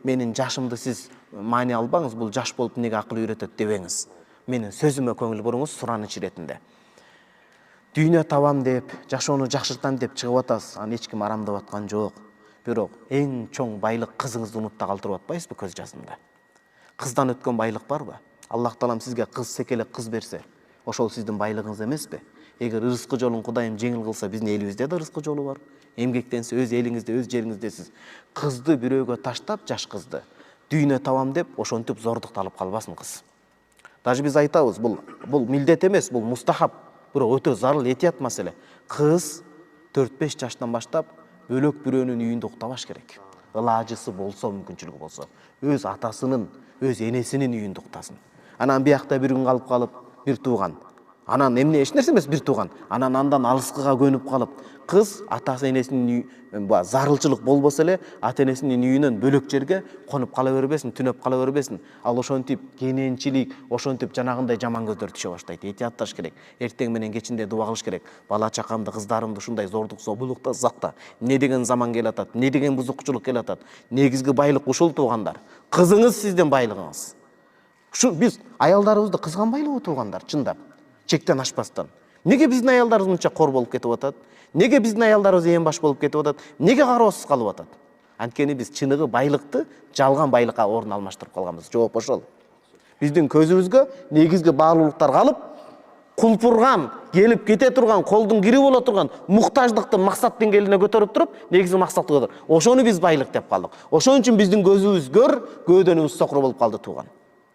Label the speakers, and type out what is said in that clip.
Speaker 1: менин жашымды сиз маани албаңыз, бул жаш болуп эмнеге акыл үйрөтөт дебеңиз. Менин сөзүмө көңүл буруңуз сураныч иретинде. Дүйнө табам деп, жашоону жакшыртам деп чыгып атасыз, аны эч ким арамдап аткан жок. Бирок эң чоң байлык кызыңызды унутта калтырып атпайсызбы көз жасында? Кыздан өткөн байлык барбы? Аллах таалам сизге кыз секелек кыз берсе, ошол сиздин байлыгыңыз эмеспи? Эгер рызкы жолун Кудайым жеңил кылса, биздин элибизде да рызкы жолу бар. Эмгектенсе өз элиңизде, өз жериңизде сиз кызды бирөөгө таштап, жаш кызды дүйнө табам деп, ошентип зордукту алып калбасын кыз. Даже биз айтабыз, бул милдет эмес, бул мустахаб, бирок өтө зарыл, этият маселе. Кыз 4-5 жаштан баштап бөлөк бирөөнүн үйүндө уктабаш керек. Ылажысы болсо, мүмкүнчүлүгү болсо, өз атасынын, өз энесинин үйүндө уктасын. Анан биякта бир күн калып бир тууган. Анан эмне эч нерсе эмес, бир тууган. Анан андан алыскыга көнүп калып, кыз атасы энесинин зарылчылык болбосо эле, ата энесинин үйүнөн бөлөк жерге конуп кала бербесин, түнөп кала бербесин. Ал ошентип кененчилик, ошентип жанагындай жаман көздөр түшө баштайт. Этиятташ керек. Эртең менен кечинде дуба кылыш керек. Бала чакамды, кыздарымды ушундай зордук, зобулукта сакта. Эмне деген заман келатат, эмне деген бузукчулук келатат. Негизги байлык ушул туугандар. Кызыңыз сиздин байлыгыңыз. Ушу биз аялдарыбызды кызганбайлыбы туугандар, чындап? Чектен ашпастан. Неге биздин аялдарыбыз мынча кор болуп кетип атат? Неге биздин аялдарыбыз эң баш болуп кетип атат? Неге кароосуз калып атат? Анткени биз чыныгы байлыкты жалган байлыкка орун алмаштырып калганбыз. Жооп ошол. Биздин көзүбүзгө негизги баалуулуктар калып, кулпурган, келип кете турган, колдун кири боло турган муктаждыкты максат деңгээлине көтөрүп туруп, негизги максатты көтөр. Ошону биз байлык деп калдык. Ошон үчүн биздин көзүбүз көр, көөдөнүбүз сокур болуп калды тууган.